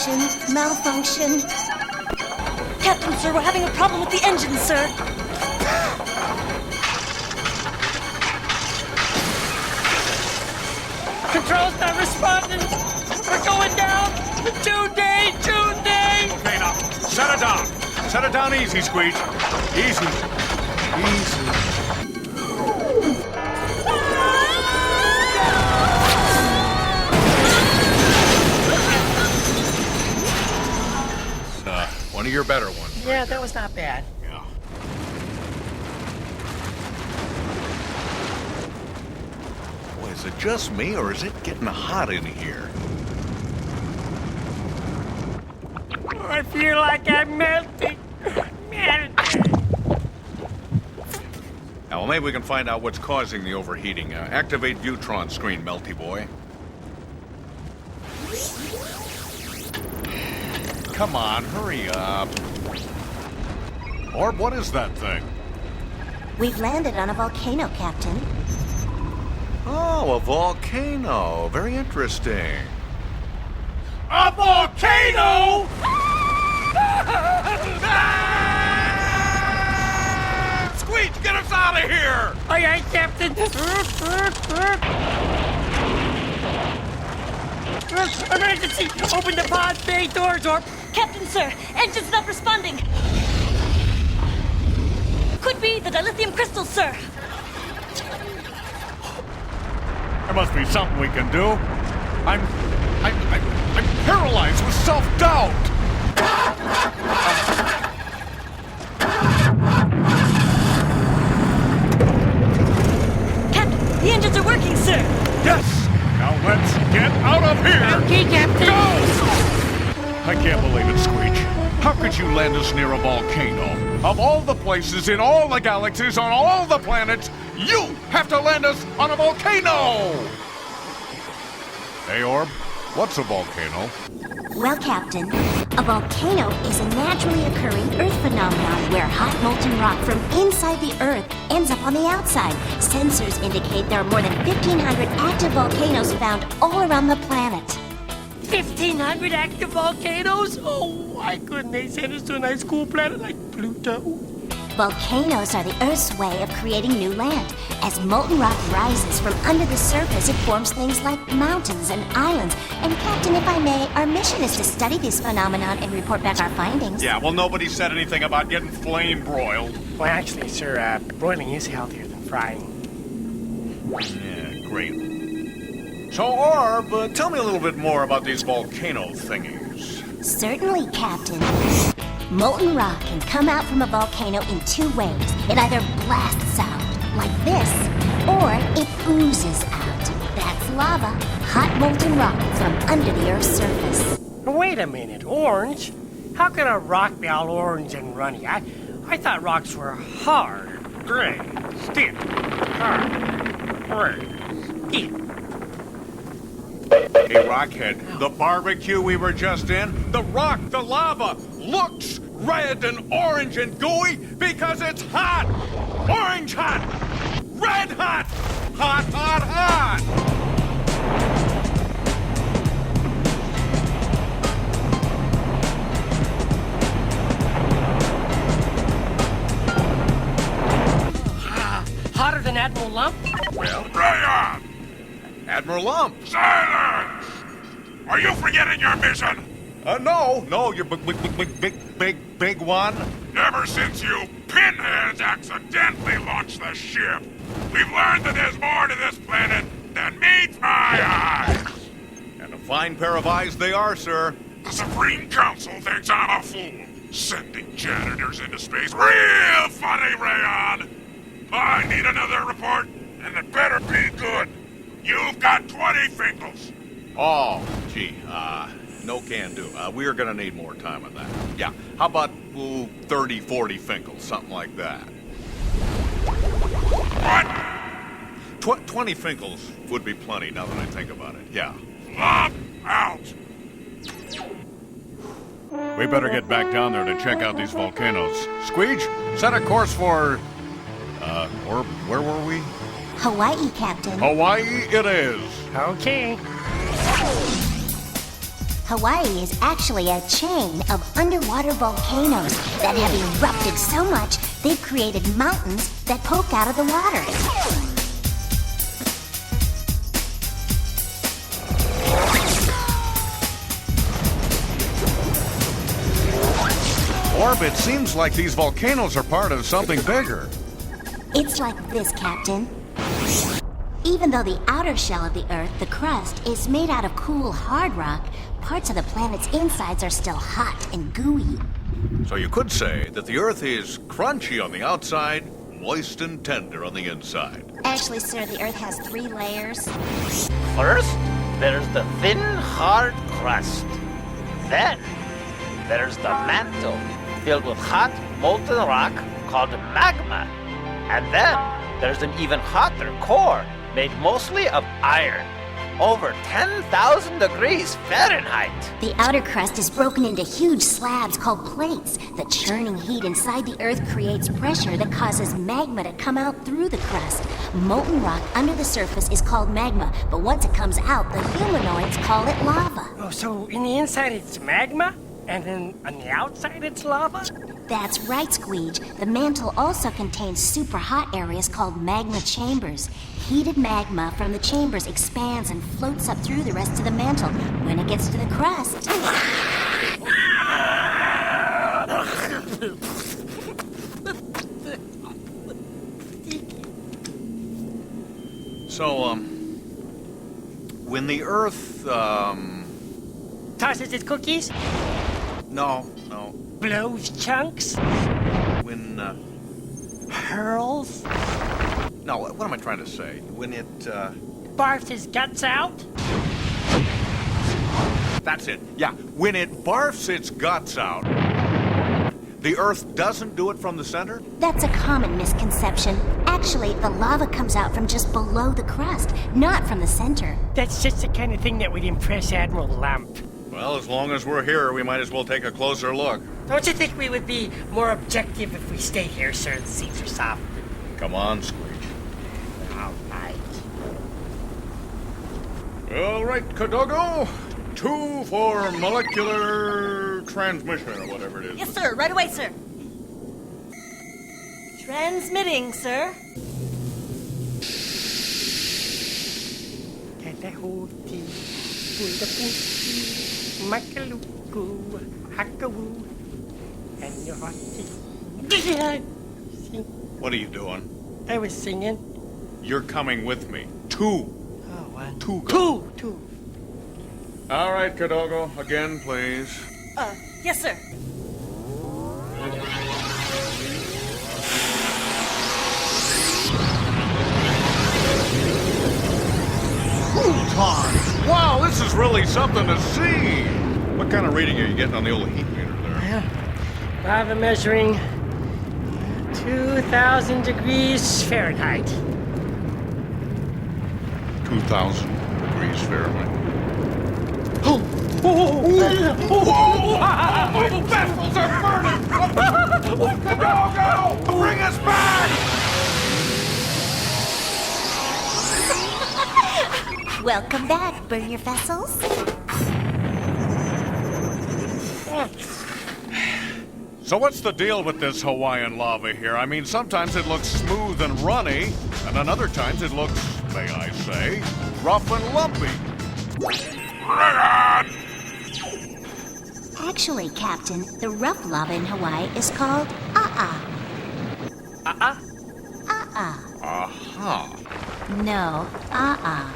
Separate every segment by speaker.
Speaker 1: Malfunction. Captain, sir, we're having a problem with the engine, sir.
Speaker 2: Control's not responding. We're going down. June day.
Speaker 3: Okay, now, set it down. Set it down easy, Squeege. Easy. One of your better ones.
Speaker 2: Yeah, that was not bad.
Speaker 3: Yeah. Boy, is it just me, or is it getting hot in here?
Speaker 2: I feel like I'm melting.
Speaker 3: Now, well, maybe we can find out what's causing the overheating. Activate Viewtron screen, Melty Boy. Come on, hurry up. Orb, what is that thing?
Speaker 1: We've landed on a volcano, Captain.
Speaker 3: Oh, a volcano. Very interesting.
Speaker 2: A volcano!
Speaker 3: Squeege, get us out of here!
Speaker 2: Aye, aye, Captain. Emergency! Open the pod bay doors, or...
Speaker 1: Captain, sir, engine's not responding. Could be the dilithium crystals, sir.
Speaker 3: There must be something we can do. I'm paralyzed with self-doubt.
Speaker 1: Captain, the engines are working, sir.
Speaker 3: Yes! Now let's get out of here!
Speaker 2: Okay, Captain.
Speaker 3: Go! I can't believe it, Squeege. How could you land us near a volcano? Of all the places in all the galaxies, on all the planets, you have to land us on a volcano! Hey, Orb, what's a volcano?
Speaker 1: Well, Captain, a volcano is a naturally occurring Earth phenomenon where hot molten rock from inside the Earth ends up on the outside. Sensors indicate there are more than 1,500 active volcanoes found all around the planet.
Speaker 2: 1,500 active volcanoes? Oh, why couldn't they send us to a nice cool planet like Pluto?
Speaker 1: Volcanoes are the Earth's way of creating new land. As molten rock rises from under the surface, it forms things like mountains and islands. And Captain, if I may, our mission is to study this phenomenon and report back our findings.
Speaker 3: Yeah, well, nobody said anything about getting flame broiled.
Speaker 2: Well, actually, sir, broiling is healthier than frying.
Speaker 3: Yeah, great. So, Orb, tell me a little bit more about these volcano thingies.
Speaker 1: Certainly, Captain. Molten rock can come out from a volcano in two ways. It either blasts out, like this, or it oozes out. That's lava, hot molten rock from under the Earth's surface.
Speaker 2: Wait a minute, orange? How can a rock be all orange and runny? I thought rocks were hard, gray, stiff, hard, gray, stiff.
Speaker 3: Hey, Rockhead, the barbecue we were just in, the rock, the lava, looks red and orange and gooey because it's hot! Orange hot! Red hot! Hot, hot, hot!
Speaker 2: Hotter than Admiral Lump?
Speaker 3: Well, Ryan! Admiral Lump!
Speaker 4: Silence! Are you forgetting your mission?
Speaker 3: No, you big one.
Speaker 4: Ever since you pinheads accidentally launched the ship, we've learned that there's more to this planet than meets my eyes.
Speaker 3: And a fine pair of eyes they are, sir.
Speaker 4: The Supreme Council thinks I'm a fool, sending janitors into space. Real funny, Rayon. I need another report, and it better be good. You've got 20 Finkel's.
Speaker 3: Oh, gee, no can do. We are gonna need more time on that. Yeah, how about 30, 40 Finkel's, something like that.
Speaker 4: What?
Speaker 3: 20 Finkel's would be plenty now that I think about it, yeah.
Speaker 4: Lump out.
Speaker 3: We better get back down there to check out these volcanoes. Squeege, set a course for... or where were we?
Speaker 1: Hawaii, Captain.
Speaker 3: Hawaii it is.
Speaker 2: Okay.
Speaker 1: Hawaii is actually a chain of underwater volcanoes that have erupted so much they've created mountains that poke out of the water.
Speaker 3: Orb, it seems like these volcanoes are part of something bigger.
Speaker 1: It's like this, Captain. Even though the outer shell of the Earth, the crust, is made out of cool, hard rock, parts of the planet's insides are still hot and gooey.
Speaker 3: So you could say that the Earth is crunchy on the outside, moist and tender on the inside.
Speaker 1: Actually, sir, the Earth has 3 layers.
Speaker 5: First, there's the thin, hard crust. Then, there's the mantle, filled with hot, molten rock called magma. And then, there's an even hotter core, made mostly of iron. Over 10,000 degrees Fahrenheit.
Speaker 1: The outer crust is broken into huge slabs called plates. The churning heat inside the Earth creates pressure that causes magma to come out through the crust. Molten rock under the surface is called magma, but once it comes out, the humanoids call it lava.
Speaker 2: Oh, so in the inside it's magma? And then on the outside it's lava?
Speaker 1: That's right, Squeege. The mantle also contains super hot areas called magma chambers. Heated magma from the chambers expands and floats up through the rest of the mantle. When it gets to the crust...
Speaker 3: So, when the Earth,
Speaker 2: Tosses its cookies?
Speaker 3: no.
Speaker 2: Blows chunks?
Speaker 3: When,
Speaker 2: Hurls?
Speaker 3: no, what am I trying to say? When it,
Speaker 2: Barfs his guts out?
Speaker 3: that's it. Yeah, when it barfs its guts out, the Earth doesn't do it from the center?
Speaker 1: That's a common misconception. Actually, the lava comes out from just below the crust, not from the center.
Speaker 2: That's just the kind of thing that would impress Admiral Lump.
Speaker 3: Well, as long as we're here, we might as well take a closer look.
Speaker 2: Don't you think we would be more objective if we stay here, sir? The seats are soft.
Speaker 3: Come on, Squeege.
Speaker 2: All right.
Speaker 3: All right, Kidogo. 2 for molecular transmission, or whatever it is.
Speaker 6: Yes, sir. Right away, sir. Transmitting, sir.
Speaker 2: Kalahuti, Pundaputi, Makaluku, Hakawoo, and your hottie.
Speaker 3: What are you doing?
Speaker 2: I was singing.
Speaker 3: You're coming with me. 2.
Speaker 2: Oh, 1,
Speaker 3: 2.
Speaker 2: 2.
Speaker 3: All right, Kidogo. Again, please.
Speaker 6: Yes, sir.
Speaker 3: Crouton! Wow, this is really something to see. What kind of reading are you getting on the old heat meter there?
Speaker 2: Lava measuring 2,000 degrees Fahrenheit.
Speaker 3: 2,000 degrees Fahrenheit. My vessels are burning! Kidogo! Bring us back!
Speaker 1: Welcome back, burn your vessels.
Speaker 3: So what's the deal with this Hawaiian lava here? I mean, sometimes it looks smooth and runny, and then other times it looks, may I say, rough and lumpy.
Speaker 4: Bring on!
Speaker 1: Actually, Captain, the rough lava in Hawaii is called a'a.
Speaker 2: Uh-uh.
Speaker 1: A'a.
Speaker 3: Aha.
Speaker 1: No, a'a.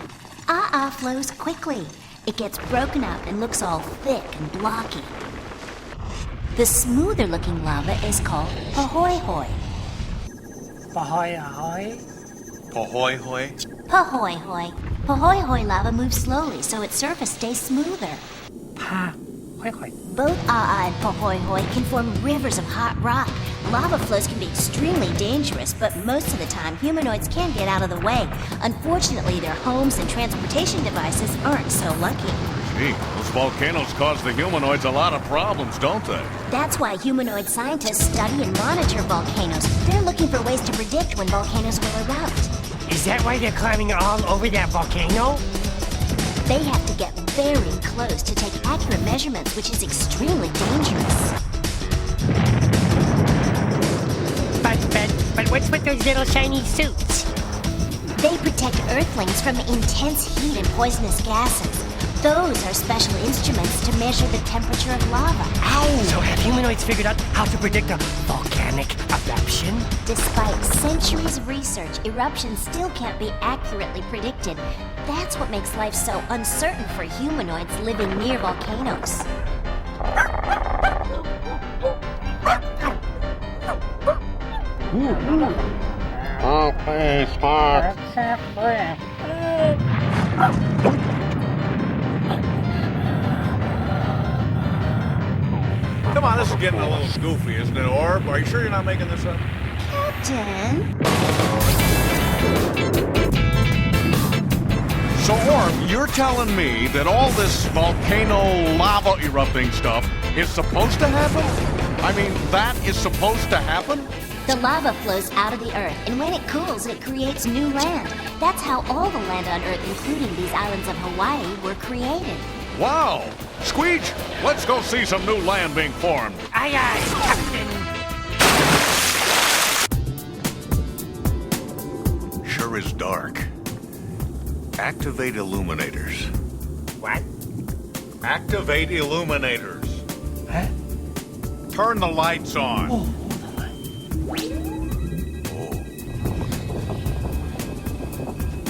Speaker 1: A'a flows quickly. It gets broken up and looks all thick and blocky. The smoother looking lava is called pahoihoi.
Speaker 2: Bahoy ahoy.
Speaker 3: Pahoihoi.
Speaker 1: Pahoihoi. Pahoihoi lava moves slowly so its surface stays smoother.
Speaker 2: Pa. Hoy hoy.
Speaker 1: Both a'a and pahoihoi can form rivers of hot rock. Lava flows can be extremely dangerous, but most of the time humanoids can get out of the way. Unfortunately, their homes and transportation devices aren't so lucky.
Speaker 3: Gee, those volcanoes cause the humanoids a lot of problems, don't they?
Speaker 1: That's why humanoid scientists study and monitor volcanoes. They're looking for ways to predict when volcanoes will erupt.
Speaker 2: Is that why they're climbing all over that volcano?
Speaker 1: They have to get very close to take accurate measurements, which is extremely dangerous.
Speaker 2: But what's with those little shiny suits?
Speaker 1: They protect Earthlings from the intense heat and poisonous gases. Those are special instruments to measure the temperature of lava.
Speaker 2: So have humanoids figured out how to predict a volcanic eruption?
Speaker 1: Despite centuries of research, eruptions still can't be accurately predicted. That's what makes life so uncertain for humanoids living near volcanoes.
Speaker 3: Come on, this is getting a little goofy, isn't it, Orb? Are you sure you're not making this up?
Speaker 1: Captain?
Speaker 3: So, Orb, you're telling me that all this volcano lava erupting stuff is supposed to happen? I mean, that is supposed to happen?
Speaker 1: The lava flows out of the Earth, and when it cools, it creates new land. That's how all the land on Earth, including these islands of Hawaii, were created.
Speaker 3: Wow! Squeege, let's go see some new land being formed.
Speaker 2: Aye, aye, Captain.
Speaker 3: Sure is dark. Activate illuminators.
Speaker 2: What?
Speaker 3: Activate illuminators.
Speaker 2: Huh?
Speaker 3: Turn the lights on.
Speaker 2: Oh.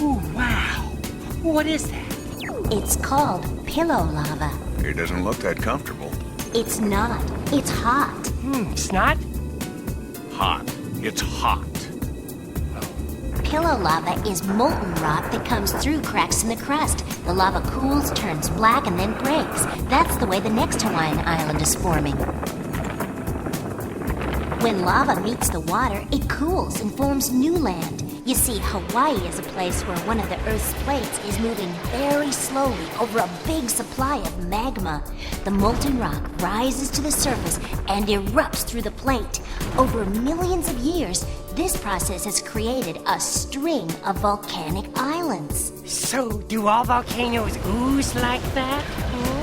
Speaker 2: Ooh, wow. What is that?
Speaker 1: It's called pillow lava.
Speaker 3: It doesn't look that comfortable.
Speaker 1: It's not. It's hot.
Speaker 2: Snot?
Speaker 3: Hot. It's hot.
Speaker 1: Pillow lava is molten rock that comes through cracks in the crust. The lava cools, turns black, and then breaks. That's the way the next Hawaiian island is forming. When lava meets the water, it cools and forms new land. You see, Hawaii is a place where one of the Earth's plates is moving very slowly over a big supply of magma. The molten rock rises to the surface and erupts through the plate. Over millions of years, this process has created a string of volcanic islands.
Speaker 2: So, do all volcanoes ooze like that?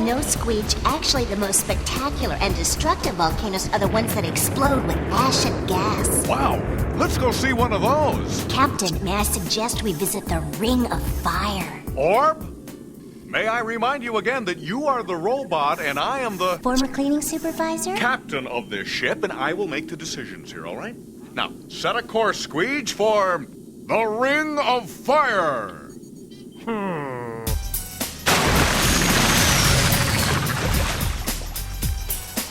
Speaker 1: No, Squeege. Actually, the most spectacular and destructive volcanoes are the ones that explode with ash and gas.
Speaker 3: Wow! Let's go see one of those.
Speaker 1: Captain, may I suggest we visit the Ring of Fire?
Speaker 3: Orb, may I remind you again that you are the robot and I am the
Speaker 1: Former cleaning supervisor?
Speaker 3: captain of this ship, and I will make the decisions here, all right? Now, set a course, Squeege, for the Ring of Fire.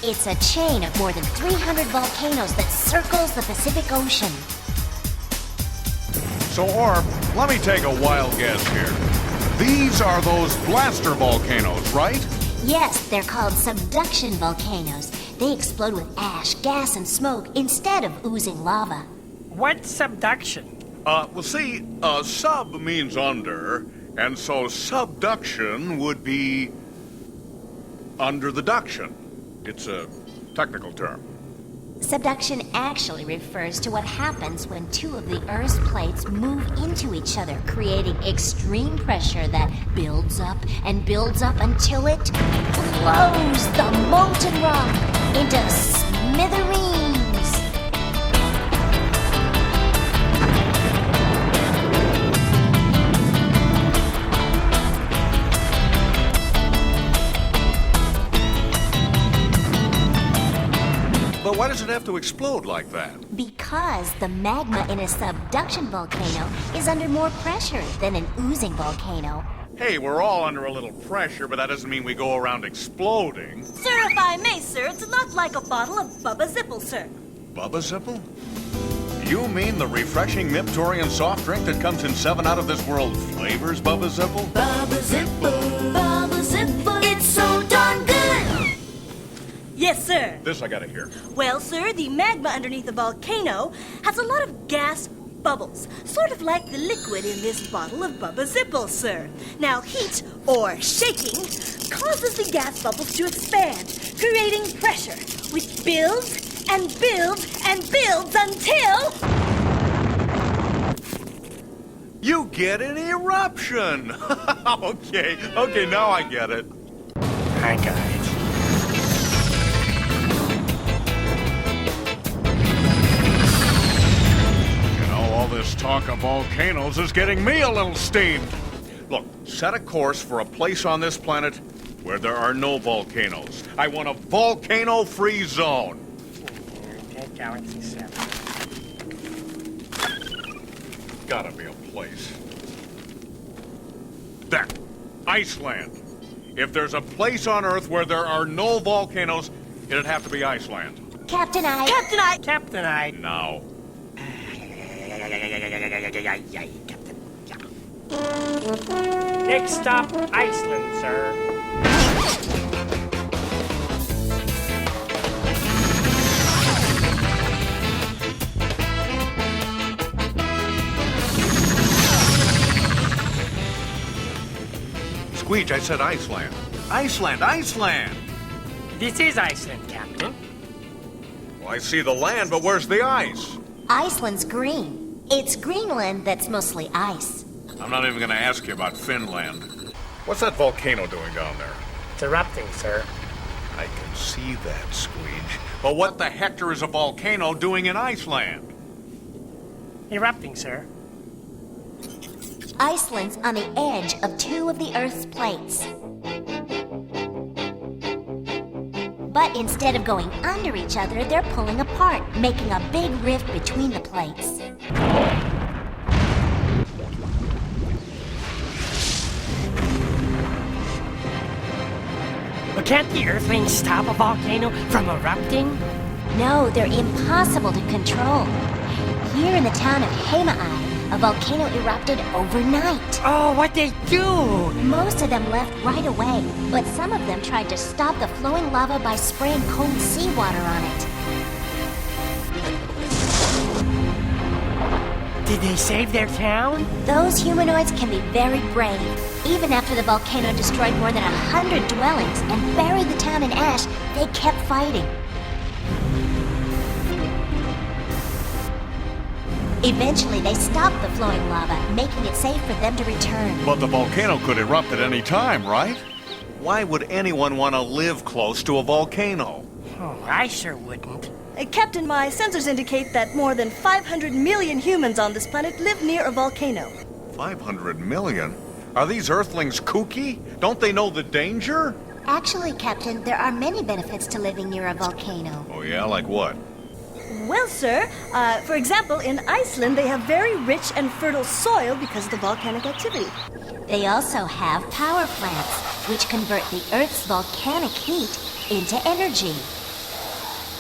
Speaker 1: It's a chain of more than 300 volcanoes that circles the Pacific Ocean.
Speaker 3: So, Orb, let me take a wild guess here. These are those blaster volcanoes, right?
Speaker 1: Yes, they're called subduction volcanoes. They explode with ash, gas, and smoke instead of oozing lava.
Speaker 2: What's subduction?
Speaker 3: Well, see, sub means under, and so subduction would be under the duction. It's a technical term.
Speaker 1: Subduction actually refers to what happens when two of the Earth's plates move into each other, creating extreme pressure that builds up and builds up until it blows the molten rock into smithereens.
Speaker 3: But why does it have to explode like that?
Speaker 1: Because the magma in a subduction volcano is under more pressure than an oozing volcano.
Speaker 3: Hey, we're all under a little pressure, but that doesn't mean we go around exploding.
Speaker 6: Sir, if I may, sir, it's a lot like a bottle of Bubba Zipple, sir.
Speaker 3: Bubba Zipple? You mean the refreshing Niptorian soft drink that comes in 7 out of this world flavors, Bubba Zipple?
Speaker 6: Bubba Zipple, it's so darn good! Yes, sir.
Speaker 3: This I gotta hear.
Speaker 6: Well, sir, the magma underneath the volcano has a lot of gas bubbles, sort of like the liquid in this bottle of Bubba Zipple, sir. Now, heat, or shaking, causes the gas bubbles to expand, creating pressure, which builds and builds and builds until...
Speaker 3: You get an eruption. Okay, now I get it.
Speaker 2: I got it.
Speaker 3: All this talk of volcanoes is getting me a little steamed. Look, set a course for a place on this planet where there are no volcanoes. I want a volcano-free zone.
Speaker 2: Galaxy 7.
Speaker 3: Gotta be a place. There, Iceland. If there's a place on Earth where there are no volcanoes, it'd have to be Iceland.
Speaker 1: Captain,
Speaker 2: Captain, I.
Speaker 3: Now.
Speaker 2: Next stop, Iceland, sir.
Speaker 3: Squeege, I said Iceland. Iceland!
Speaker 2: This is Iceland, Captain.
Speaker 3: Well, I see the land, but where's the ice?
Speaker 1: Iceland's green. It's Greenland that's mostly ice.
Speaker 3: I'm not even gonna ask you about Finland. What's that volcano doing down there?
Speaker 2: It's erupting, sir.
Speaker 3: I can see that, Squeege. But what the hector is a volcano doing in Iceland?
Speaker 2: Erupting, sir.
Speaker 1: Iceland's on the edge of two of the Earth's plates. But instead of going under each other, they're pulling apart, making a big rift between the plates.
Speaker 2: But can't the Earthlings stop a volcano from erupting?
Speaker 1: No, they're impossible to control. Here in the town of Heimaey, a volcano erupted overnight.
Speaker 2: Oh, what'd they do?
Speaker 1: Most of them left right away, but some of them tried to stop the flowing lava by spraying cold seawater on it.
Speaker 2: Did they save their town?
Speaker 1: Those humanoids can be very brave. Even after the volcano destroyed more than 100 dwellings and buried the town in ash, they kept fighting. Eventually, they stopped the flowing lava, making it safe for them to return.
Speaker 3: But the volcano could erupt at any time, right? Why would anyone want to live close to a volcano?
Speaker 2: Oh, I sure wouldn't.
Speaker 6: Captain, my sensors indicate that more than 500 million humans on this planet live near a volcano.
Speaker 3: 500 million? Are these Earthlings kooky? Don't they know the danger?
Speaker 1: Actually, Captain, there are many benefits to living near a volcano.
Speaker 3: Oh yeah, like what?
Speaker 6: Well, sir, for example, in Iceland, they have very rich and fertile soil because of the volcanic activity.
Speaker 1: They also have power plants, which convert the Earth's volcanic heat into energy.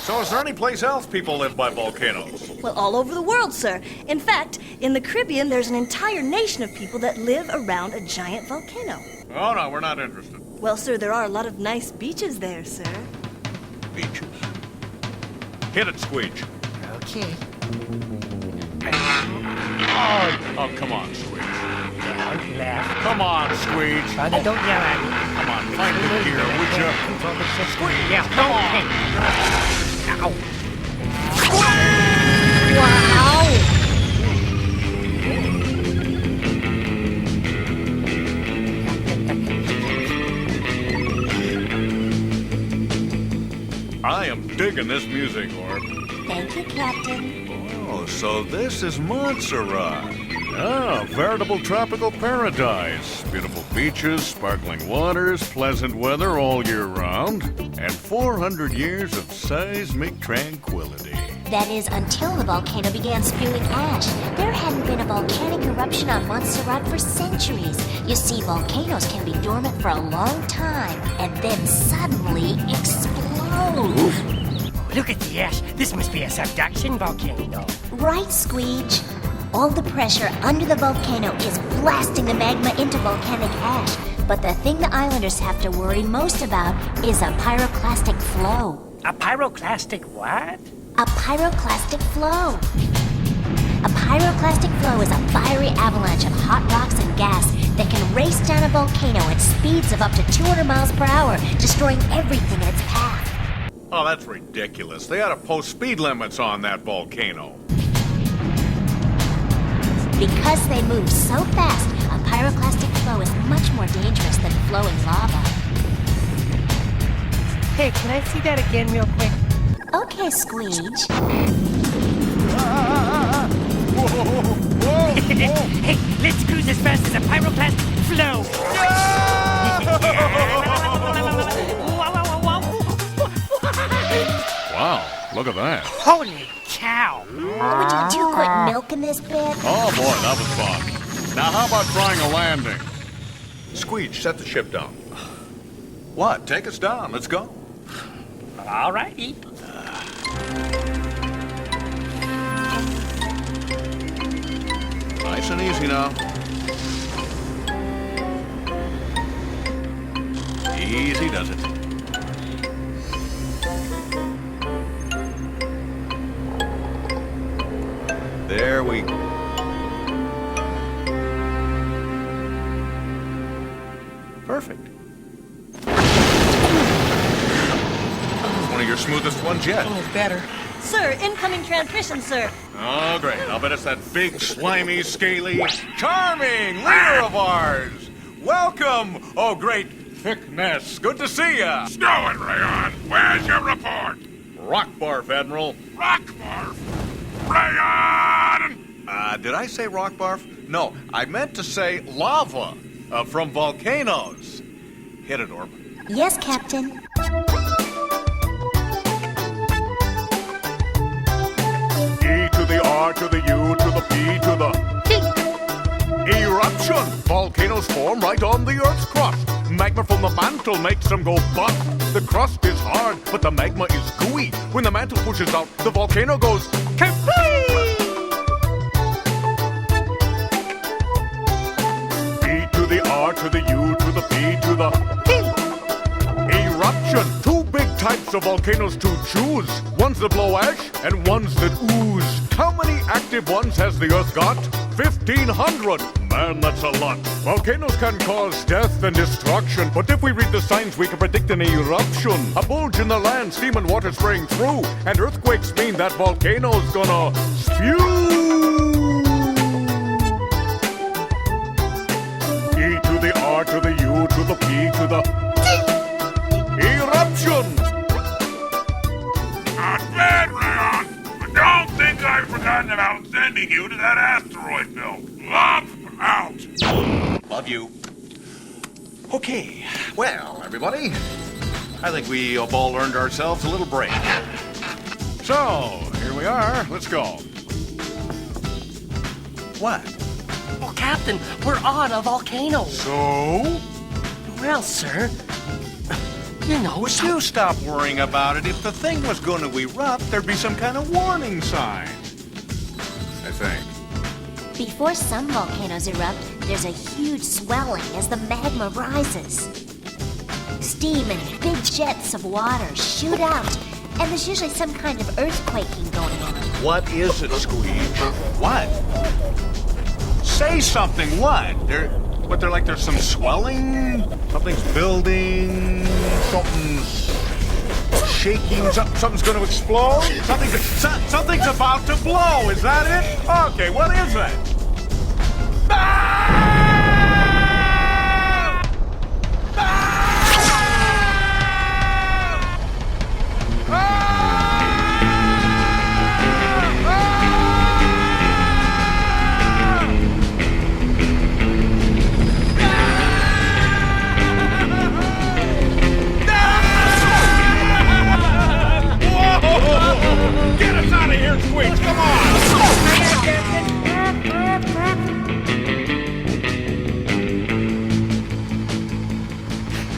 Speaker 3: So is there any place else people live by volcanoes?
Speaker 6: Well, all over the world, sir. In fact, in the Caribbean, there's an entire nation of people that live around a giant volcano.
Speaker 3: Oh no, we're not interested.
Speaker 6: Well, sir, there are a lot of nice beaches there, sir.
Speaker 3: Beaches. Hit it, Squeege.
Speaker 2: Okay.
Speaker 3: Oh, come on, Squeege.
Speaker 2: Down, left.
Speaker 3: Come on, Squeege.
Speaker 2: Father, don't yell at me.
Speaker 3: Come on, find the gear, would you?
Speaker 2: Squeeze. Yeah, come on. Hey. Ow.
Speaker 3: I am digging this music, Orb.
Speaker 1: Thank you, Captain.
Speaker 3: Oh, so this is Montserrat. Ah, veritable tropical paradise. Beautiful beaches, sparkling waters, pleasant weather all year round, and 400 years of seismic tranquility.
Speaker 1: That is, until the volcano began spewing ash. There hadn't been a volcanic eruption on Montserrat for centuries. You see, volcanoes can be dormant for a long time, and then suddenly explode.
Speaker 2: Look at the ash. This must be a subduction volcano.
Speaker 1: Right, Squeege. All the pressure under the volcano is blasting the magma into volcanic ash. But the thing the islanders have to worry most about is a pyroclastic flow.
Speaker 2: A pyroclastic what?
Speaker 1: A pyroclastic flow. A pyroclastic flow is a fiery avalanche of hot rocks and gas that can race down a volcano at speeds of up to 200 miles per hour, destroying everything in its path.
Speaker 3: Oh, that's ridiculous. They ought to post speed limits on that volcano.
Speaker 1: Because they move so fast, a pyroclastic flow is much more dangerous than flowing lava.
Speaker 2: Hey, can I see that again real quick?
Speaker 1: Okay, Squeege.
Speaker 2: Hey, let's cruise as fast as a pyroclastic flow.
Speaker 3: Wow, look at that.
Speaker 2: Holy cow!
Speaker 1: Would you two quit milking this bit?
Speaker 3: Oh boy, that was fun. Now how about trying a landing? Squeege, set the ship down. What? Take us down. Let's go.
Speaker 2: All righty.
Speaker 3: Nice and easy now. Easy does it. There we go. Perfect. One of your smoothest ones yet.
Speaker 2: Oh, better.
Speaker 6: Sir, incoming transmission, sir.
Speaker 3: Oh, great. I'll bet it's that big, slimy, scaly, charming leader of ours. Welcome, oh great thickness. Good to see ya.
Speaker 4: Stow it, Rayon. Where's your report?
Speaker 3: Rock barf, Admiral.
Speaker 4: Rock barf. Rayon!
Speaker 3: Did I say rock barf? No, I meant to say lava from Volcanoes. Hit it, Orb.
Speaker 1: Yes, Captain.
Speaker 3: E to the R to the U to the P to the eruption. Volcanoes form right on the Earth's crust. Magma from the mantle makes them go bust. The crust is hard, but the magma is gooey. When the mantle pushes out, the volcano goes kapee! E to the R to the U to the P to the eruption. Two big types of volcanoes to choose. Ones that blow ash and ones that ooze. How many active ones has the Earth got? 1,500. Man, that's a lot. Volcanoes can cause death and destruction, but if we read the signs, we can predict an eruption. A bulge in the land, steam and water spraying through, and earthquakes mean that volcano's gonna spew. E to the R to the U to the P to the eruption.
Speaker 4: Not bad, Rayon. But don't think I've forgotten about sending you to that asteroid belt. Lump out.
Speaker 3: Love you. Okay, well, everybody, I think we have all earned ourselves a little break. So, here we are. Let's go. What?
Speaker 2: Oh, Captain, we're on a volcano.
Speaker 3: So?
Speaker 2: Well, sir, you know,
Speaker 3: Would you stop worrying about it? If the thing was going to erupt, there'd be some kind of warning sign. I think.
Speaker 1: Before some volcanoes erupt, there's a huge swelling as the magma rises. Steam and big jets of water shoot out, and there's usually some kind of earthquaking going on.
Speaker 3: What is it, Squeege? What? Say something. What? There's some swelling? Something's building? Something's shaking? Something's going to explode? Something's about to blow. Is that it? Okay, what is it?
Speaker 4: Get us out of here, Squeege! Come on!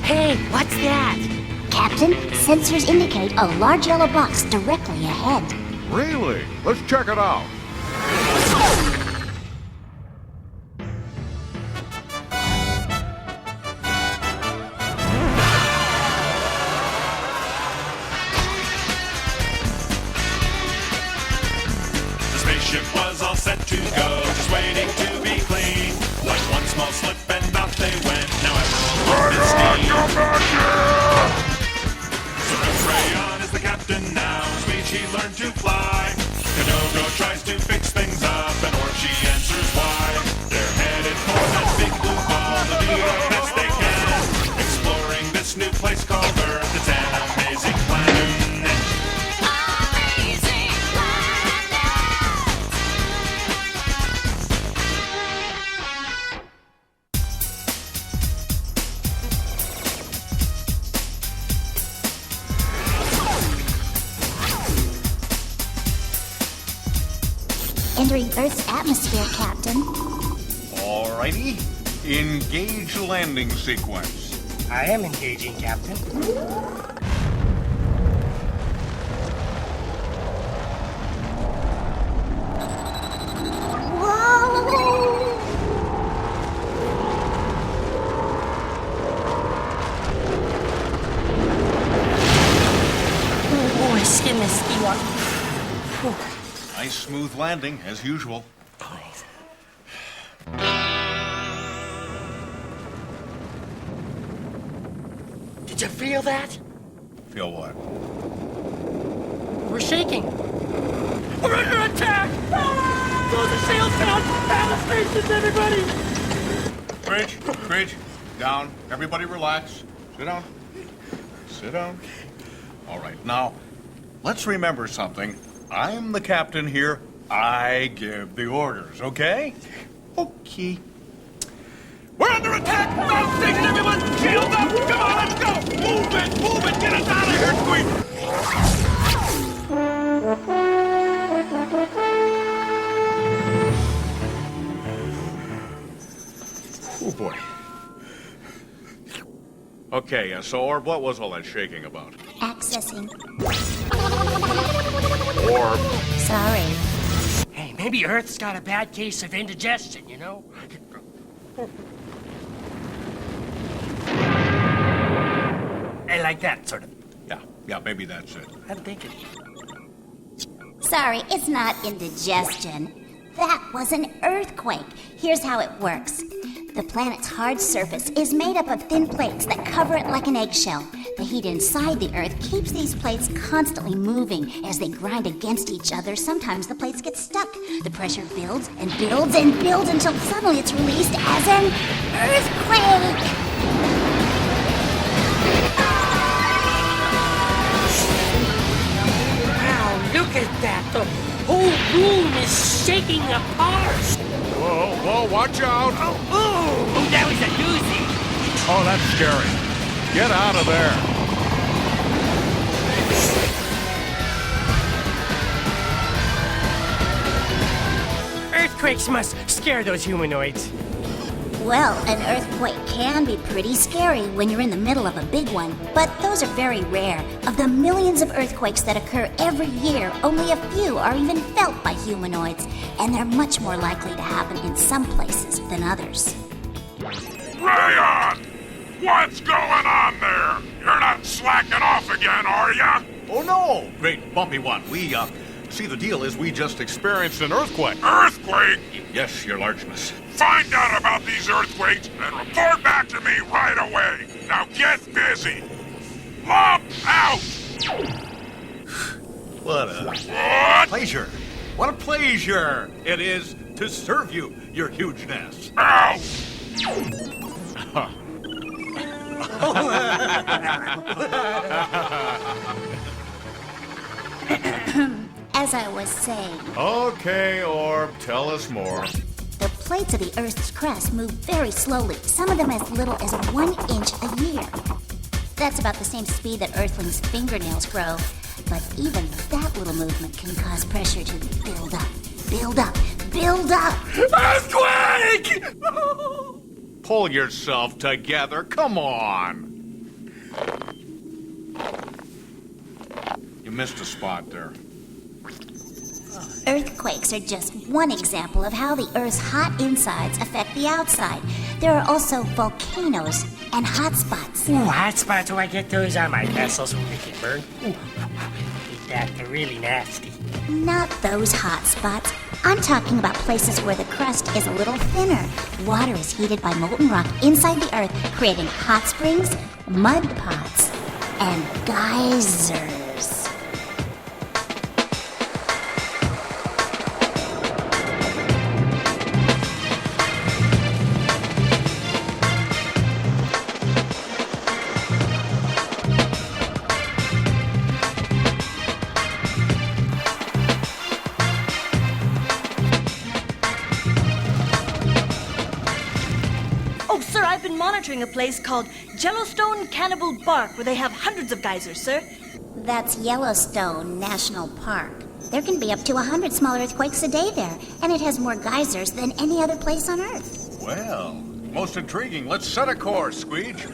Speaker 2: Hey, what's that?
Speaker 1: Captain, sensors indicate a large yellow box directly ahead.
Speaker 3: Really? Let's check it out.
Speaker 7: The spaceship was all set to go, just waiting to be clean. Like one small slip and out they went. Now Admiral Lump is steam. So Rayon is the captain now. Squeege, he learned to fly. Kidogo tries to fix things up, and Orb, she answers why.
Speaker 1: entering Earth's atmosphere, Captain.
Speaker 3: Alrighty. Engage landing sequence.
Speaker 2: I am engaging, Captain.
Speaker 1: Whoa!
Speaker 2: Oh, I skinned this ski walk.
Speaker 3: Nice smooth landing, as usual.
Speaker 2: Did you feel that?
Speaker 3: Feel what?
Speaker 2: We're shaking. We're under attack! Throw the sails down! Battle stations, everybody!
Speaker 3: Squeege, down. Everybody relax. Sit down. Sit down. All right, now, let's remember something. I'm the captain here. I give the orders, okay? Okay.
Speaker 4: We're under attack! Battle station, everyone! Shield up! Come on, let's go! Move it! Move it! Get us out of here,
Speaker 3: Oh, boy. Okay, so Orb, what was all that shaking about?
Speaker 1: Accessing.
Speaker 3: Orb.
Speaker 1: Sorry.
Speaker 2: Hey, maybe Earth's got a bad case of indigestion, you know? I like that, sort of.
Speaker 3: Yeah, maybe that's it.
Speaker 2: I'm thinking.
Speaker 1: Sorry, it's not indigestion. That was an earthquake. Here's how it works. The planet's hard surface is made up of thin plates that cover it like an eggshell. The heat inside the Earth keeps these plates constantly moving. As they grind against each other, sometimes the plates get stuck. The pressure builds and builds and builds until suddenly it's released as an earthquake.
Speaker 2: Wow, look at that! The whole room is shaking apart!
Speaker 3: Whoa, watch out!
Speaker 2: Oh, that was a doozy!
Speaker 3: Oh, that's scary. Get out of there.
Speaker 2: Earthquakes must scare those humanoids.
Speaker 1: Well, an earthquake can be pretty scary when you're in the middle of a big one, but those are very rare. Of the millions of earthquakes that occur every year, only a few are even felt by humanoids, and they're much more likely to happen in some places than others.
Speaker 4: Rayon! What's going on there? You're not slacking off again, are ya?
Speaker 3: Oh, no! Great bumpy one. See, the deal is we just experienced an earthquake.
Speaker 4: Earthquake?
Speaker 3: Yes, your largeness.
Speaker 4: Find out about these earthquakes and report back to me right away. Now get busy. Lump out!
Speaker 3: What a
Speaker 4: What?
Speaker 3: pleasure. What a pleasure it is to serve you, your hugeness.
Speaker 4: Ow!
Speaker 1: As I was saying,
Speaker 3: Okay, Orb, tell us more.
Speaker 1: the plates of the Earth's crust move very slowly, some of them as little as 1 inch a year. That's about the same speed that Earthlings' fingernails grow, but even that little movement can cause pressure to build up, build up, build up.
Speaker 3: Earthquake! Pull yourself together, come on. You missed a spot there.
Speaker 1: Earthquakes are just one example of how the Earth's hot insides affect the outside. There are also volcanoes and hotspots.
Speaker 2: Ooh, hot spots, I get those on my vessels when they get burned. Ooh, hate that, they're really nasty.
Speaker 1: Not those hot spots. I'm talking about places where the crust is a little thinner. Water is heated by molten rock inside the Earth, creating hot springs, mud pots, and geysers.
Speaker 6: Oh, sir, I've been monitoring a place called Yellowstone Cannibal Bark where they have hundreds of geysers, sir.
Speaker 1: That's Yellowstone National Park. There can be up to 100 small earthquakes a day there, and it has more geysers than any other place on Earth.
Speaker 3: Well, most intriguing. Let's set a course, Squeege.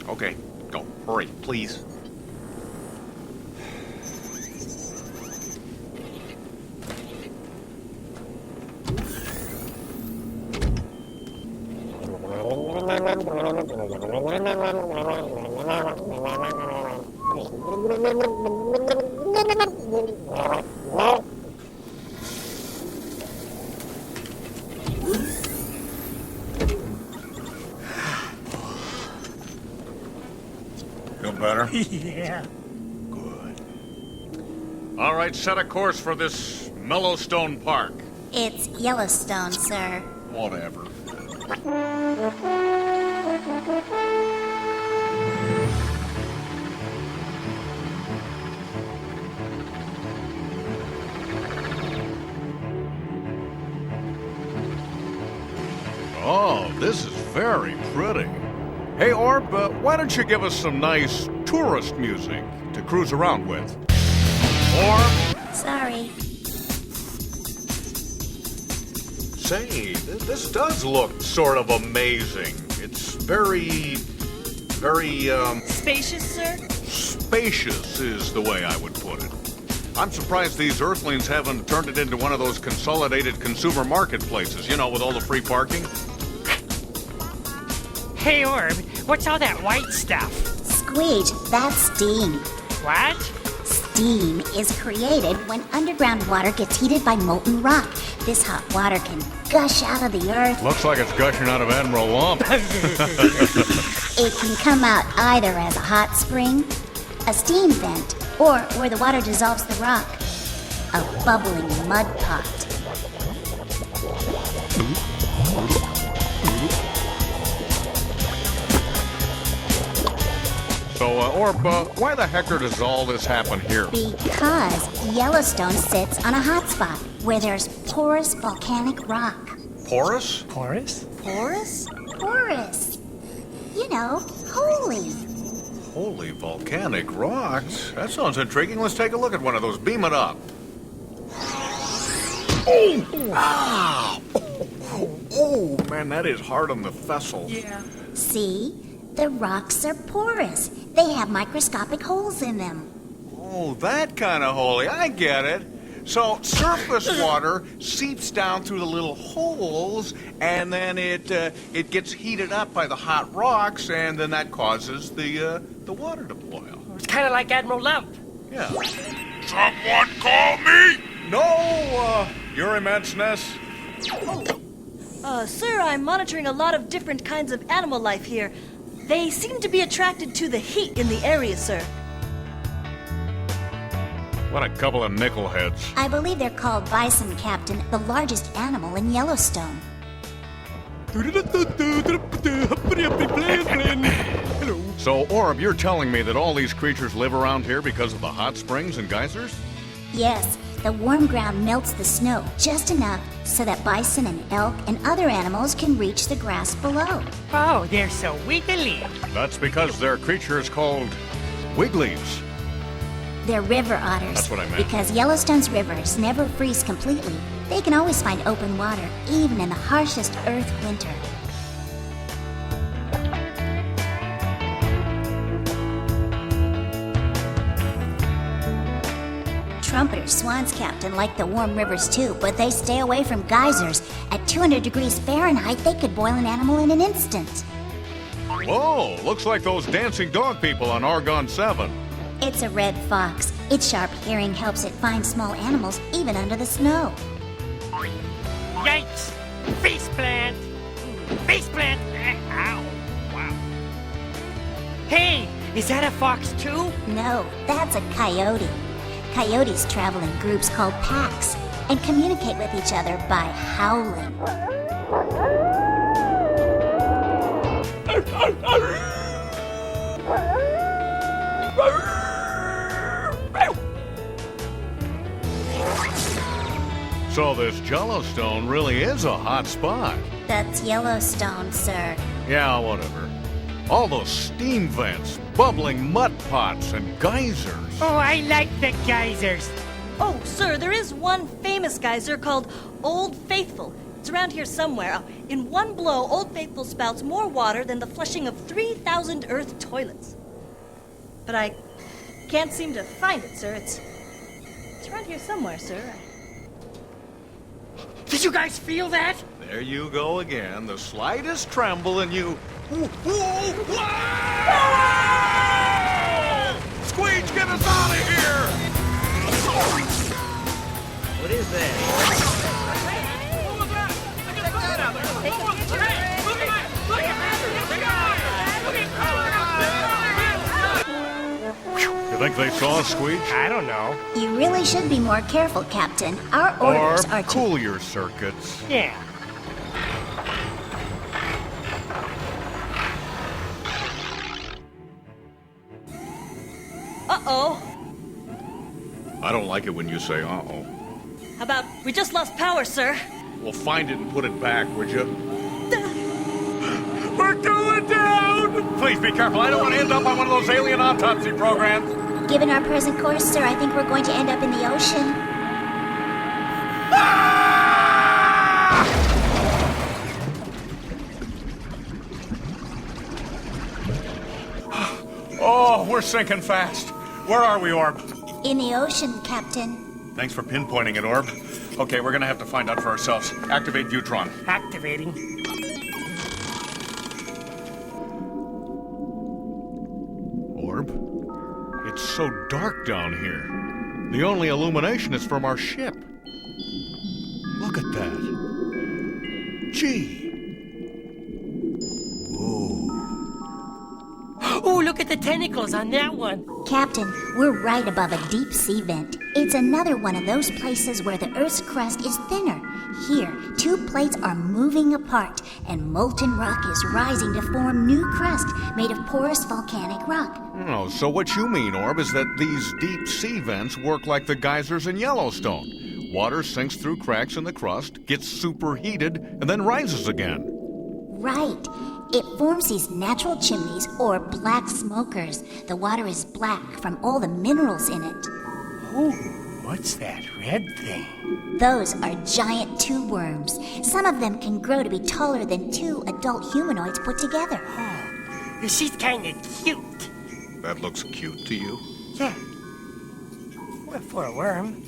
Speaker 8: Okay, go. Hurry, please.
Speaker 3: Feel better?
Speaker 2: Yeah.
Speaker 3: Good. All right, set a course for this Mellowstone Park.
Speaker 1: It's Yellowstone, sir.
Speaker 3: Whatever. Oh, this is very pretty. Hey, Orb, why don't you give us some nice tourist music to cruise around with? Orb?
Speaker 1: Sorry.
Speaker 3: Say, this does look sort of amazing. It's very,
Speaker 6: Spacious, sir?
Speaker 3: spacious is the way I would put it. I'm surprised these Earthlings haven't turned it into one of those consolidated consumer marketplaces, you know, with all the free parking.
Speaker 2: Hey, Orb, what's all that white stuff?
Speaker 1: Squeege, that's steam.
Speaker 2: What?
Speaker 1: Steam is created when underground water gets heated by molten rock. This hot water can gush out of the earth.
Speaker 3: Looks like it's gushing out of Admiral Lump.
Speaker 1: It can come out either as a hot spring, a steam vent, or where the water dissolves the rock, a bubbling mud pot.
Speaker 3: So, Orb, why the hecker does all this happen here?
Speaker 1: Because Yellowstone sits on a hot spot where there's porous volcanic rock.
Speaker 3: Porous?
Speaker 2: Porous?
Speaker 1: Porous? Porous. You know, holy.
Speaker 3: Holy volcanic rocks. That sounds intriguing. Let's take a look at one of those. Beam it up. Oh! Ah! Oh, man, that is hard on the vessel.
Speaker 2: Yeah.
Speaker 1: See? The rocks are porous. They have microscopic holes in them.
Speaker 3: Oh, that kind of holy. I get it. So surface water seeps down through the little holes, and then it gets heated up by the hot rocks, and then that causes the water to boil.
Speaker 2: It's kind of like Admiral Lump.
Speaker 3: Yeah.
Speaker 4: Someone call me?
Speaker 3: No, Your Immenseness.
Speaker 6: Sir, I'm monitoring a lot of different kinds of animal life here. They seem to be attracted to the heat in the area, sir.
Speaker 3: What a couple of nickelheads.
Speaker 1: I believe they're called bison, Captain, the largest animal in Yellowstone.
Speaker 3: So, Orb, you're telling me that all these creatures live around here because of the hot springs and geysers?
Speaker 1: Yes, the warm ground melts the snow just enough so that bison and elk and other animals can reach the grass below.
Speaker 2: Oh, they're so wiggly.
Speaker 3: That's because they're creatures called wigglies.
Speaker 1: They're river otters.
Speaker 3: That's what I meant.
Speaker 1: Because Yellowstone's rivers never freeze completely. They can always find open water, even in the harshest Earth winter. Trumpeter swans, Captain, like the warm rivers too, but they stay away from geysers. At 200 degrees Fahrenheit, they could boil an animal in an instant.
Speaker 3: Whoa, looks like those dancing dog people on Argon 7.
Speaker 1: It's a red fox. Its sharp hearing helps it find small animals even under the snow.
Speaker 2: Yikes! Faceplant! Faceplant! Ow! Wow. Hey, is that a fox too?
Speaker 1: No, that's a coyote. Coyotes travel in groups called packs and communicate with each other by howling.
Speaker 3: So this Yellowstone really is a hot spot.
Speaker 1: That's Yellowstone, sir.
Speaker 3: Yeah, whatever. All those steam vents, bubbling mud pots, and geysers.
Speaker 2: Oh, I like the geysers.
Speaker 6: Oh, sir, there is one famous geyser called Old Faithful. It's around here somewhere. In one blow, Old Faithful spouts more water than the flushing of 3,000 Earth toilets. But I can't seem to find it, sir. It's around here somewhere, sir.
Speaker 2: Did you guys feel that?
Speaker 3: There you go again. The slightest tremble and you... Whoa! Squeege, get us out of here!
Speaker 5: What is that?
Speaker 3: You think they saw us, Squeege?
Speaker 2: I don't know.
Speaker 1: You really should be more careful, Captain. Our orders
Speaker 3: Or
Speaker 1: are to...
Speaker 3: cool your circuits.
Speaker 2: Yeah.
Speaker 6: Uh-oh.
Speaker 3: I don't like it when you say uh-oh.
Speaker 6: How about we just lost power, sir?
Speaker 3: Well, find it and put it back, would you? We're going down! Please be careful. I don't want to end up on one of those alien autopsy programs.
Speaker 1: Given our present course, sir, I think we're going to end up in the ocean.
Speaker 3: Oh, we're sinking fast. Where are we, Orb?
Speaker 1: In the ocean, Captain.
Speaker 3: Thanks for pinpointing it, Orb. Okay, we're gonna have to find out for ourselves. Activate Viewtron.
Speaker 2: Activating.
Speaker 3: Orb? It's so dark down here. The only illumination is from our ship. Look at that. Gee.
Speaker 2: Oh, look at the tentacles on that one.
Speaker 1: Captain, we're right above a deep sea vent. It's another one of those places where the Earth's crust is thinner. Here, two plates are moving apart, and molten rock is rising to form new crust made of porous volcanic rock.
Speaker 3: Oh, so what you mean, Orb, is that these deep sea vents work like the geysers in Yellowstone. Water sinks through cracks in the crust, gets superheated, and then rises again.
Speaker 1: Right. It forms these natural chimneys, or black smokers. The water is black from all the minerals in it.
Speaker 2: Oh, what's that red thing?
Speaker 1: Those are giant tube worms. Some of them can grow to be taller than two adult humanoids put together.
Speaker 2: Oh, she's kind of cute.
Speaker 3: That looks cute to you?
Speaker 2: Yeah. Well, for a worm.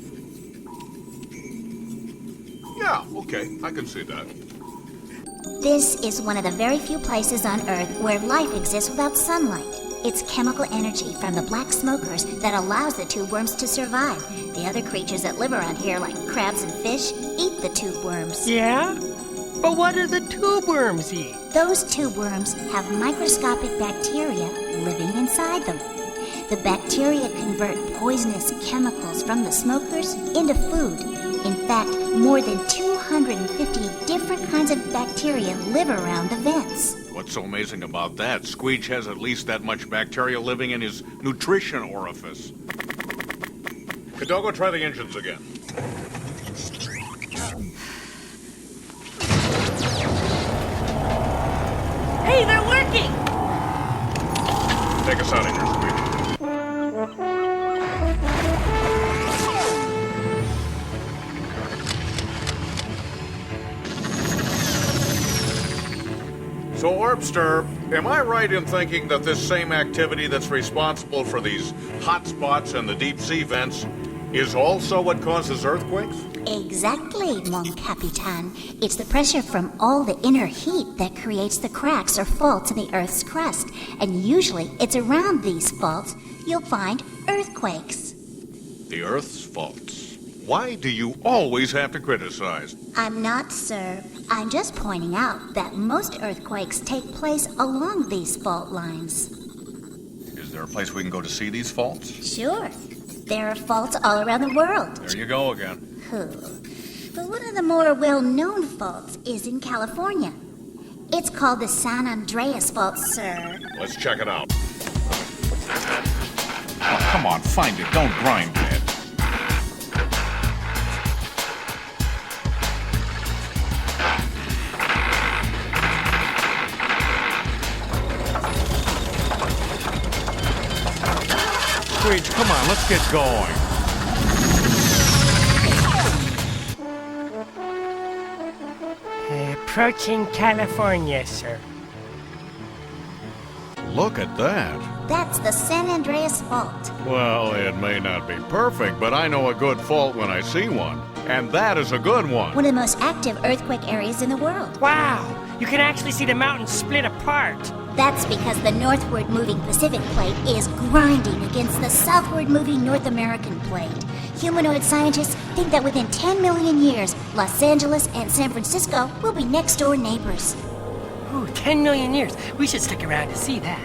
Speaker 3: Yeah, okay. I can see that.
Speaker 1: This is one of the very few places on Earth where life exists without sunlight. It's chemical energy from the black smokers that allows the tube worms to survive. The other creatures that live around here, like crabs and fish, eat the tube worms.
Speaker 2: Yeah? But what do the tube worms eat?
Speaker 1: Those tube worms have microscopic bacteria living inside them. The bacteria convert poisonous chemicals from the smokers into food. In fact, more than 250 different kinds of bacteria live around the vents.
Speaker 3: What's so amazing about that? Squeege has at least that much bacteria living in his nutrition orifice. Kidogo, try the engines again.
Speaker 6: Hey, they're working!
Speaker 3: Take us out of here, Squeege. So, Orbster, am I right in thinking that this same activity that's responsible for these hot spots and the deep sea vents is also what causes earthquakes?
Speaker 1: Exactly, mon capitan. It's the pressure from all the inner heat that creates the cracks or faults in the Earth's crust. And usually it's around these faults you'll find earthquakes.
Speaker 3: The Earth's faults. Why do you always have to criticize?
Speaker 1: I'm not, sir. I'm just pointing out that most earthquakes take place along these fault lines.
Speaker 3: Is there a place we can go to see these faults?
Speaker 1: Sure. There are faults all around the world.
Speaker 3: There you go again.
Speaker 1: But one of the more well-known faults is in California. It's called the San Andreas Fault, sir.
Speaker 3: Let's check it out. Oh, come on, find it. Don't grind it. Squeege, come on, let's get going.
Speaker 2: Approaching California, sir.
Speaker 3: Look at that.
Speaker 1: That's the San Andreas Fault.
Speaker 3: Well, it may not be perfect, but I know a good fault when I see one. And that is a good one.
Speaker 1: One of the most active earthquake areas in the world.
Speaker 2: Wow! You can actually see the mountains split apart.
Speaker 1: That's because the northward moving Pacific plate is grinding against the southward moving North American plate. Humanoid scientists think that within 10 million years, Los Angeles and San Francisco will be next door neighbors.
Speaker 2: Ooh, 10 million years. We should stick around to see that.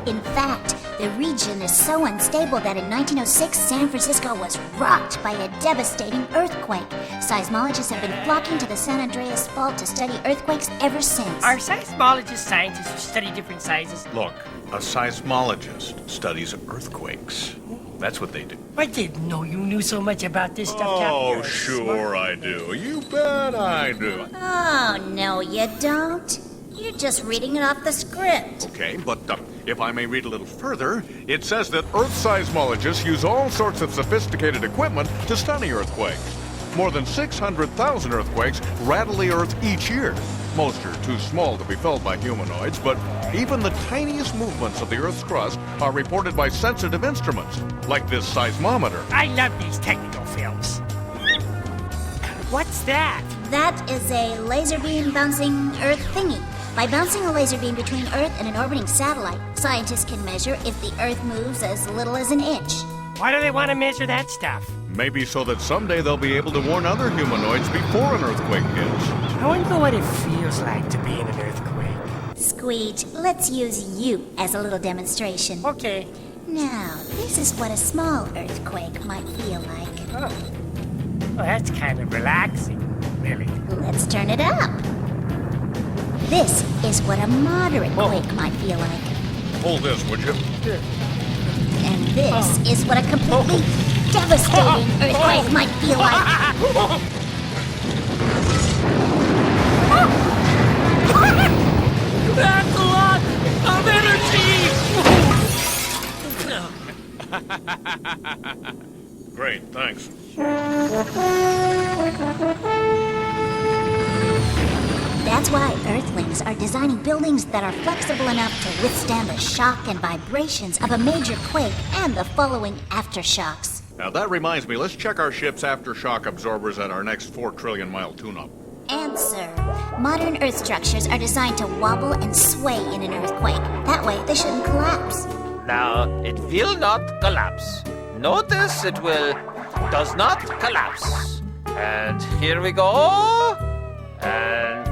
Speaker 1: In fact, the region is so unstable that in 1906, San Francisco was rocked by a devastating earthquake. Seismologists have been flocking to the San Andreas Fault to study earthquakes ever since.
Speaker 2: Are seismologists scientists who study different sizes?
Speaker 3: Look, a seismologist studies earthquakes. That's what they do.
Speaker 2: I didn't know you knew so much about this stuff, Captain.
Speaker 3: Oh,
Speaker 2: You're
Speaker 3: sure I do. You bet I do.
Speaker 1: Oh, no, you don't. You're just reading it off the script.
Speaker 3: Okay, but if I may read a little further, it says that Earth seismologists use all sorts of sophisticated equipment to study earthquakes. More than 600,000 earthquakes rattle the Earth each year. Most are too small to be felt by humanoids, but even the tiniest movements of the Earth's crust are reported by sensitive instruments, like this seismometer.
Speaker 2: I love these technical films. What's that?
Speaker 1: That is a laser beam bouncing Earth thingy. By bouncing a laser beam between Earth and an orbiting satellite, scientists can measure if the Earth moves as little as an inch.
Speaker 2: Why do they want to measure that stuff?
Speaker 3: Maybe so that someday they'll be able to warn other humanoids before an earthquake hits.
Speaker 2: I wonder what it feels like to be in an earthquake.
Speaker 1: Squeege, let's use you as a little demonstration.
Speaker 2: Okay.
Speaker 1: Now, this is what a small earthquake might feel like.
Speaker 2: Oh. Well, that's kind of relaxing, really.
Speaker 1: Let's turn it up. This is what a moderate quake might feel like.
Speaker 3: Hold this, would you?
Speaker 1: And this is what a completely devastating earthquake might feel like.
Speaker 2: That's a lot of energy!
Speaker 3: Great, thanks.
Speaker 1: That's why Earthlings are designing buildings that are flexible enough to withstand the shock and vibrations of a major quake and the following aftershocks.
Speaker 3: Now that reminds me, let's check our ship's aftershock absorbers at our next 4 trillion mile tune-up.
Speaker 1: Answer. Modern Earth structures are designed to wobble and sway in an earthquake. That way, they shouldn't collapse.
Speaker 5: Now, it will not collapse. Notice it does not collapse. And here we go. And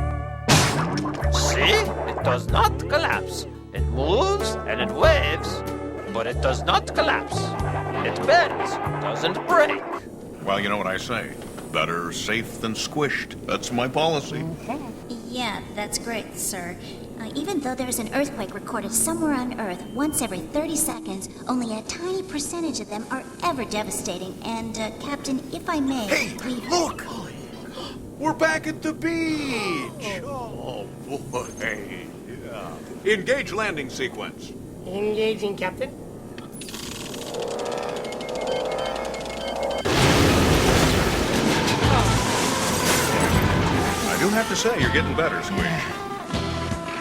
Speaker 5: see, it does not collapse. It moves and it waves, but it does not collapse. It bends, doesn't break.
Speaker 3: Well, you know what I say. Better safe than squished. That's my policy.
Speaker 1: Yeah, that's great, sir. Even though there's an earthquake recorded somewhere on Earth once every 30 seconds, only a tiny percentage of them are ever devastating. And, Captain, if I may...
Speaker 3: Hey, look! We're back at the beach! Oh, boy. Yeah. Engage landing sequence.
Speaker 2: Engaging, Captain.
Speaker 3: I do have to say, you're getting better, Squeege.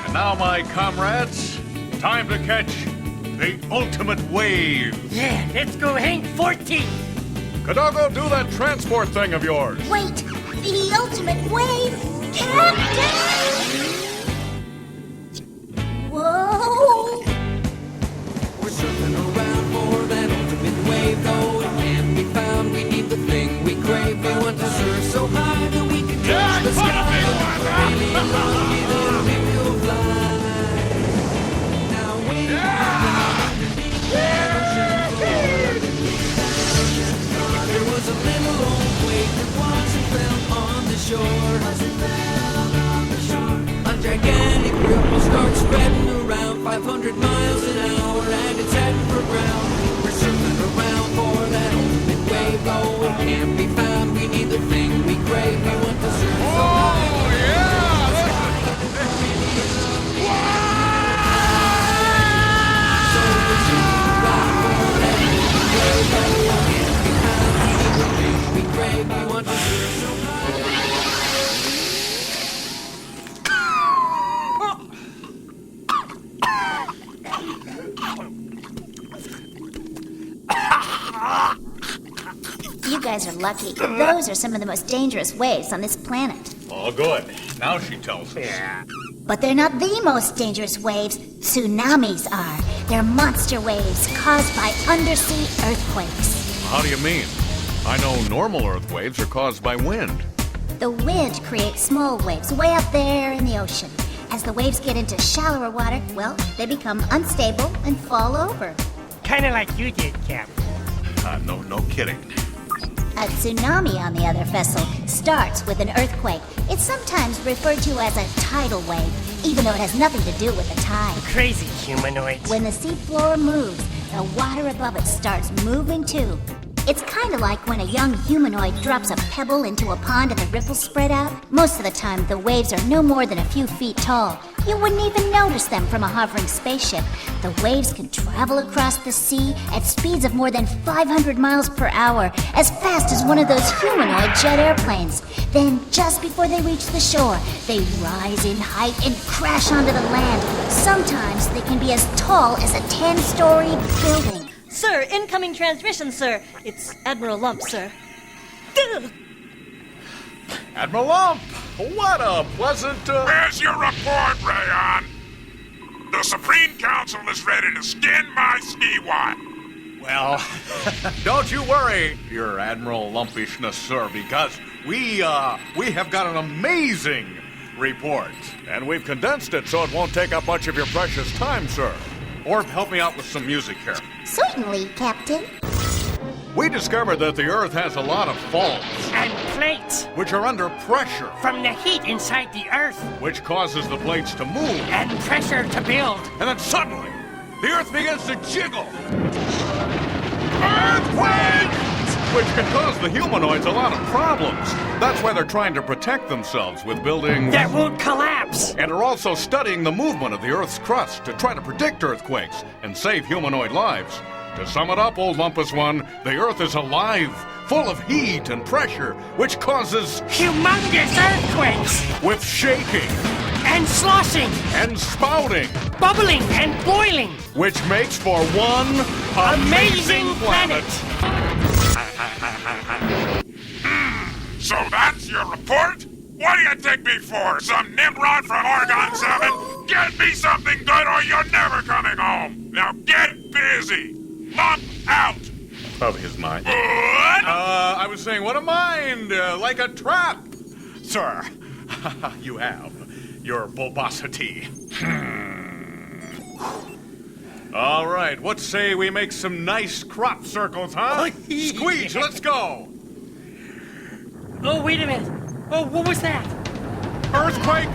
Speaker 3: And now, my comrades, time to catch the ultimate wave.
Speaker 2: Yeah, let's go Hank 14.
Speaker 3: Kidogo, do that transport thing of yours.
Speaker 1: Wait! The ultimate wave! Captain! Whoa!
Speaker 9: We're surfing around for that ultimate wave, though it can't be found. We need the thing we crave. We want to surf so high that we can touch the sky. Alien monkey, then we will fly. Now we there was a little old wave that wasn't found on the shore. A gigantic ripple starts spreading around 500 miles an hour, and it's heading for ground. We're surfing around for that ultimate wave, though it can't be found. We need the thing we crave. We want to surf so high. So we're surfing
Speaker 1: You guys are lucky. Those are some of the most dangerous waves on this planet.
Speaker 3: Oh, good. Now she tells us.
Speaker 2: Yeah.
Speaker 1: But they're not the most dangerous waves. Tsunamis are. They're monster waves caused by undersea earthquakes.
Speaker 3: How do you mean? I know normal earth waves are caused by wind.
Speaker 1: The wind creates small waves way up there in the ocean. As the waves get into shallower water, well, they become unstable and fall over.
Speaker 2: Kind of like you did, Cap.
Speaker 3: No kidding.
Speaker 1: A tsunami, on the other vessel, starts with an earthquake. It's sometimes referred to as a tidal wave, even though it has nothing to do with the tide.
Speaker 2: Crazy humanoids.
Speaker 1: When the seafloor moves, the water above it starts moving too. It's kind of like when a young humanoid drops a pebble into a pond and the ripples spread out. Most of the time, the waves are no more than a few feet tall. You wouldn't even notice them from a hovering spaceship. The waves can travel across the sea at speeds of more than 500 miles per hour, as fast as one of those humanoid jet airplanes. Then, just before they reach the shore, they rise in height and crash onto the land. Sometimes they can be as tall as a 10-story building.
Speaker 6: Sir, incoming transmission, sir. It's Admiral Lump, sir.
Speaker 3: Admiral Lump, what a pleasant...
Speaker 4: Where's your report, Rayon? The Supreme Council is ready to skin my ski-wad.
Speaker 3: Well, don't you worry, your Admiral Lumpishness, sir, because we have got an amazing report. And we've condensed it so it won't take up much of your precious time, sir. Orb, help me out with some music here.
Speaker 1: Certainly, Captain.
Speaker 3: We discovered that the Earth has a lot of faults,
Speaker 2: And plates
Speaker 3: which are under pressure,
Speaker 2: from the heat inside the Earth.
Speaker 3: which causes the plates to move.
Speaker 2: And pressure to build.
Speaker 3: And then suddenly, the Earth begins to jiggle. Earthquake! Which can cause the humanoids a lot of problems. That's why they're trying to protect themselves with buildings
Speaker 2: That won't collapse.
Speaker 3: and are also studying the movement of the Earth's crust to try to predict earthquakes and save humanoid lives. To sum it up, old Lumpus One, the Earth is alive, full of heat and pressure, which causes
Speaker 2: Humongous earthquakes.
Speaker 3: with shaking
Speaker 2: And sloshing.
Speaker 3: and spouting,
Speaker 2: Bubbling and boiling.
Speaker 3: which makes for one
Speaker 2: Amazing planet.
Speaker 4: So that's your report? What do you take me for? Some Nimrod from Oregon 7? Get me something good or you're never coming home. Now get busy. Lump out.
Speaker 3: of his mind.
Speaker 4: Good.
Speaker 3: I was saying, what a mind, like a trap. Sir, you have your bulbosity. All right, what say we make some nice crop circles, huh? Squeege, let's go.
Speaker 2: Oh, wait a minute. Oh, what was that?
Speaker 3: Earthquake.